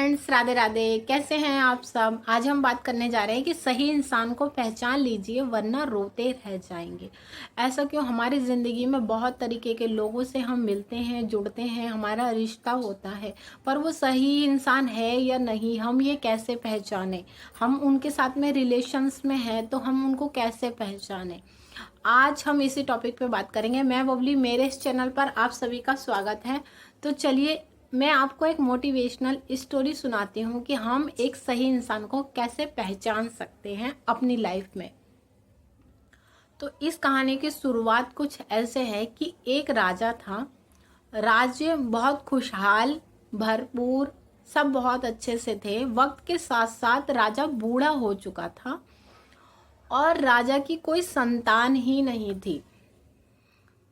Friends, Radhe Radhe. कैसे हैं आप सब। आज हम बात करने जा रहे हैं कि सही इंसान को पहचान लीजिए वरना रोते रह जाएंगे। ऐसा क्यों। हमारी ज़िंदगी में बहुत तरीके के लोगों से हम मिलते हैं, जुड़ते हैं, हमारा रिश्ता होता है, पर वो सही इंसान है या नहीं हम ये कैसे पहचाने। हम उनके साथ में रिलेशंस में हैं तो हम उनको कैसे पहचाने। आज हम इसी टॉपिक पे बात करेंगे। मैं बबली, मेरे इस चैनल पर आप सभी का स्वागत है। तो चलिए मैं आपको एक मोटिवेशनल स्टोरी सुनाती हूँ कि हम एक सही इंसान को कैसे पहचान सकते हैं अपनी लाइफ में। तो इस कहानी की शुरुआत कुछ ऐसे है कि एक राजा था। राज्य बहुत खुशहाल, भरपूर, सब बहुत अच्छे से थे। वक्त के साथ साथ राजा बूढ़ा हो चुका था और राजा की कोई संतान ही नहीं थी।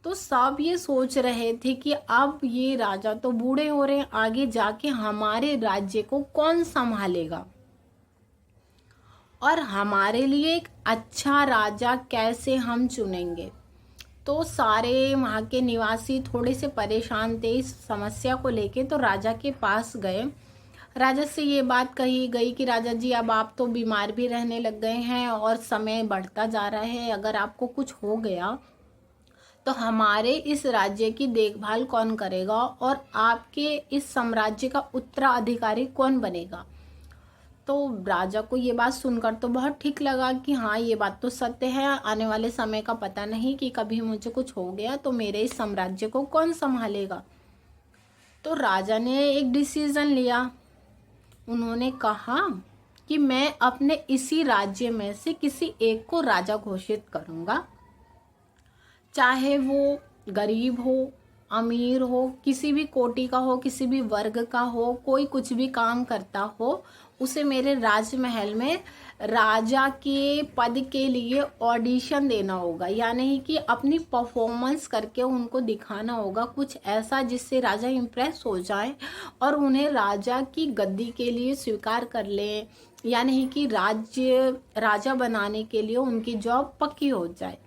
तो सब ये सोच रहे थे कि अब ये राजा तो बूढ़े हो रहे हैं, आगे जाके हमारे राज्य को कौन संभालेगा और हमारे लिए एक अच्छा राजा कैसे हम चुनेंगे। तो सारे वहाँ के निवासी थोड़े से परेशान थे इस समस्या को लेके। तो राजा के पास गए। राजा से ये बात कही गई कि राजा जी, अब आप तो बीमार भी रहने लग गए हैं और समय बढ़ता जा रहा है। अगर आपको कुछ हो गया तो हमारे इस राज्य की देखभाल कौन करेगा और आपके इस साम्राज्य का उत्तराधिकारी कौन बनेगा। तो राजा को ये बात सुनकर तो बहुत ठीक लगा कि हाँ, ये बात तो सत्य है। आने वाले समय का पता नहीं कि कभी मुझे कुछ हो गया तो मेरे इस साम्राज्य को कौन संभालेगा। तो राजा ने एक डिसीजन लिया। उन्होंने कहा कि मैं अपने इसी राज्य में से किसी एक को राजा घोषित करूंगा, चाहे वो गरीब हो, अमीर हो, किसी भी कोटि का हो, किसी भी वर्ग का हो, कोई कुछ भी काम करता हो, उसे मेरे राजमहल में राजा के पद के लिए ऑडिशन देना होगा। यानी कि अपनी परफॉर्मेंस करके उनको दिखाना होगा कुछ ऐसा जिससे राजा इम्प्रेस हो जाए और उन्हें राजा की गद्दी के लिए स्वीकार कर ले। यानी कि राजा बनाने के लिए उनकी जॉब पक्की हो जाए।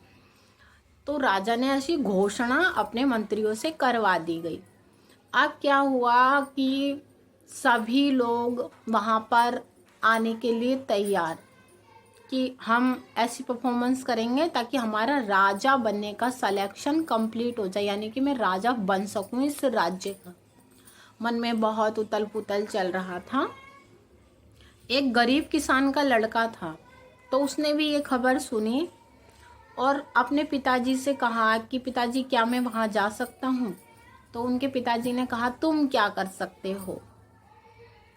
तो राजा ने ऐसी घोषणा अपने मंत्रियों से करवा दी गई। अब क्या हुआ कि सभी लोग वहाँ पर आने के लिए तैयार कि हम ऐसी परफॉर्मेंस करेंगे ताकि हमारा राजा बनने का सिलेक्शन कंप्लीट हो जाए, यानी कि मैं राजा बन सकूं इस राज्य का। मन में बहुत उतल पुतल चल रहा था। एक गरीब किसान का लड़का था, तो उसने भी ये खबर सुनी और अपने पिताजी से कहा कि पिताजी, क्या मैं वहाँ जा सकता हूँ। तो उनके पिताजी ने कहा, तुम क्या कर सकते हो,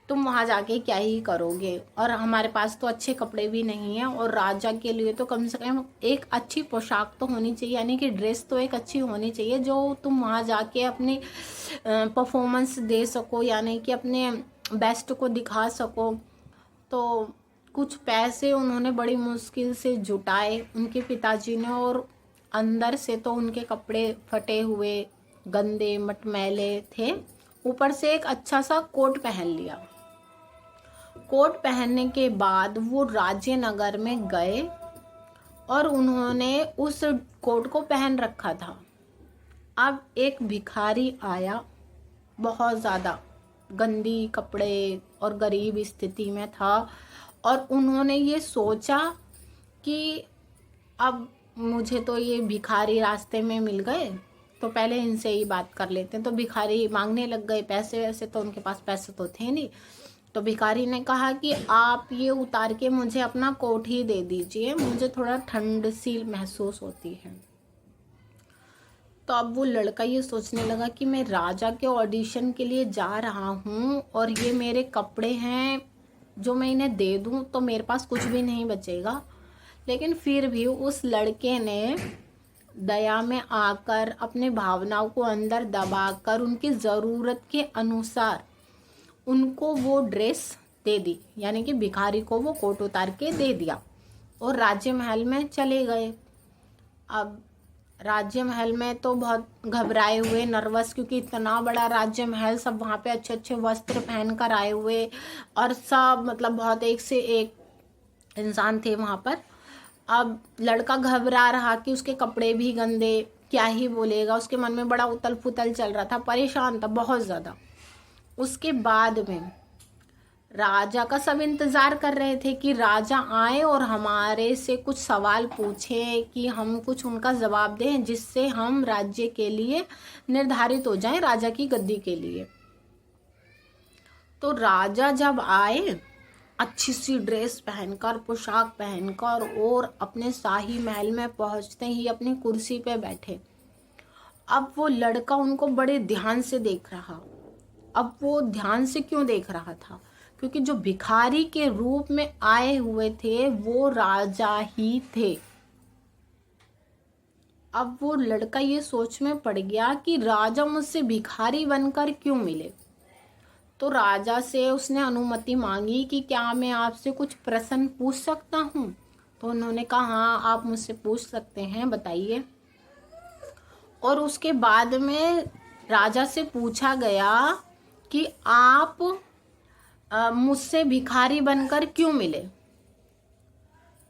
तुम वहाँ जाके क्या ही करोगे, और हमारे पास तो अच्छे कपड़े भी नहीं हैं और राजा के लिए तो कम से कम एक अच्छी पोशाक तो होनी चाहिए, यानी कि ड्रेस तो एक अच्छी होनी चाहिए जो तुम वहाँ जाके अपनी परफॉर्मेंस दे सको, यानी कि अपने बेस्ट को दिखा सको। तो कुछ पैसे उन्होंने बड़ी मुश्किल से जुटाए उनके पिताजी ने, और अंदर से तो उनके कपड़े फटे हुए, गंदे, मटमैले थे। ऊपर से एक अच्छा सा कोट पहन लिया। कोट पहनने के बाद वो राज्य नगर में गए और उन्होंने उस कोट को पहन रखा था। अब एक भिखारी आया, बहुत ज़्यादा गंदी कपड़े और गरीब स्थिति में था, और उन्होंने ये सोचा कि अब मुझे तो ये भिखारी रास्ते में मिल गए, तो पहले इनसे ही बात कर लेते हैं। तो भिखारी मांगने लग गए पैसे। वैसे तो उनके पास पैसे तो थे नहीं। तो भिखारी ने कहा कि आप ये उतार के मुझे अपना कोट ही दे दीजिए, मुझे थोड़ा ठंड सी महसूस होती है। तो अब वो लड़का ये सोचने लगा कि मैं राजा के ऑडिशन के लिए जा रहा हूँ और ये मेरे कपड़े हैं जो मैं इन्हें दे दूँ तो मेरे पास कुछ भी नहीं बचेगा। लेकिन फिर भी उस लड़के ने दया में आकर अपने भावनाओं को अंदर दबाकर उनकी ज़रूरत के अनुसार उनको वो ड्रेस दे दी, यानी कि भिखारी को वो कोट उतार के दे दिया और राज्य महल में चले गए। अब राज्य महल में तो बहुत घबराए हुए, नर्वस, क्योंकि इतना बड़ा राज्य महल, सब वहाँ पे अच्छे अच्छे वस्त्र पहन कर आए हुए और सब मतलब बहुत एक से एक इंसान थे वहाँ पर। अब लड़का घबरा रहा कि उसके कपड़े भी गंदे, क्या ही बोलेगा। उसके मन में बड़ा उतल पुतल चल रहा था, परेशान था बहुत ज़्यादा। उसके बाद में राजा का सब इंतजार कर रहे थे कि राजा आए और हमारे से कुछ सवाल पूछे कि हम कुछ उनका जवाब दें, जिससे हम राज्य के लिए निर्धारित हो जाएं, राजा की गद्दी के लिए। तो राजा जब आए अच्छी सी ड्रेस पहनकर, पोशाक पहनकर, और अपने शाही महल में पहुंचते ही अपनी कुर्सी पे बैठे। अब वो लड़का उनको बड़े ध्यान से देख रहा। अब वो ध्यान से क्यों देख रहा था? क्योंकि जो भिखारी के रूप में आए हुए थे वो राजा ही थे। अब वो लड़का ये सोच में पड़ गया कि राजा मुझसे भिखारी बनकर क्यों मिले। तो राजा से उसने अनुमति मांगी कि क्या मैं आपसे कुछ प्रश्न पूछ सकता हूँ? तो उन्होंने कहा हाँ, आप मुझसे पूछ सकते हैं, बताइए। और उसके बाद में राजा से पूछा गया कि आप मुझसे भिखारी बनकर क्यों मिले।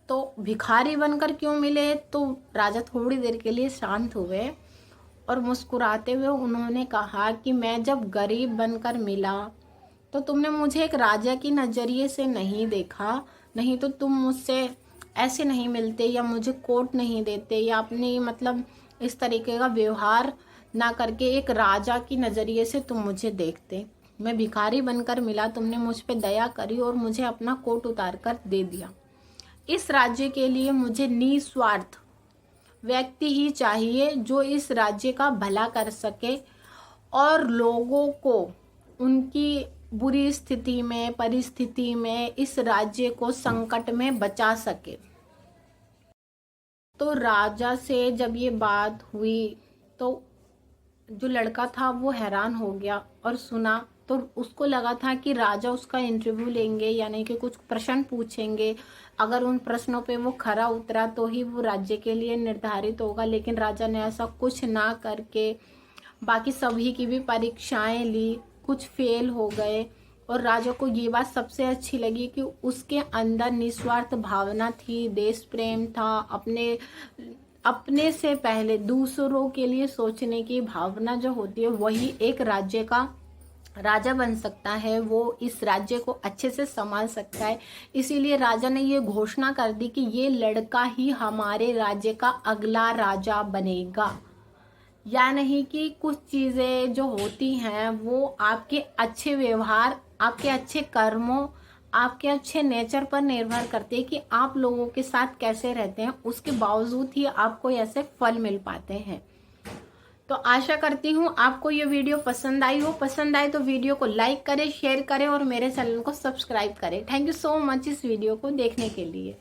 तो भिखारी बनकर क्यों मिले, तो राजा थोड़ी देर के लिए शांत हुए और मुस्कुराते हुए उन्होंने कहा कि मैं जब गरीब बनकर मिला तो तुमने मुझे एक राजा की नज़रिए से नहीं देखा, नहीं तो तुम मुझसे ऐसे नहीं मिलते या मुझे कोट नहीं देते या अपनी मतलब इस तरीके का व्यवहार ना करके एक राजा की नज़रिए से तुम मुझे देखते। मैं भिखारी बनकर मिला, तुमने मुझ पे दया करी और मुझे अपना कोट उतार कर दे दिया। इस राज्य के लिए मुझे निस्वार्थ व्यक्ति ही चाहिए जो इस राज्य का भला कर सके और लोगों को उनकी बुरी स्थिति में, परिस्थिति में इस राज्य को संकट में बचा सके। तो राजा से जब ये बात हुई तो जो लड़का था वो हैरान हो गया और सुना। तो उसको लगा था कि राजा उसका इंटरव्यू लेंगे, यानी कि कुछ प्रश्न पूछेंगे, अगर उन प्रश्नों पे वो खरा उतरा तो ही वो राज्य के लिए निर्धारित होगा। लेकिन राजा ने ऐसा कुछ ना करके बाकी सभी की भी परीक्षाएं ली, कुछ फेल हो गए। और राजा को ये बात सबसे अच्छी लगी कि उसके अंदर निस्वार्थ भावना थी, देश प्रेम था, अपने से पहले दूसरों के लिए सोचने की भावना जो होती है वही एक राज्य का राजा बन सकता है, वो इस राज्य को अच्छे से संभाल सकता है। इसीलिए राजा ने ये घोषणा कर दी कि ये लड़का ही हमारे राज्य का अगला राजा बनेगा। या नहीं कि कुछ चीज़ें जो होती हैं वो आपके अच्छे व्यवहार, आपके अच्छे कर्मों, आपके अच्छे नेचर पर निर्भर करते हैं कि आप लोगों के साथ कैसे रहते हैं, उसके बावजूद ही आपको ऐसे फल मिल पाते हैं। तो आशा करती हूँ आपको ये वीडियो पसंद आई हो। पसंद आए तो वीडियो को लाइक करें, शेयर करें और मेरे चैनल को सब्सक्राइब करें। थैंक यू सो मच इस वीडियो को देखने के लिए।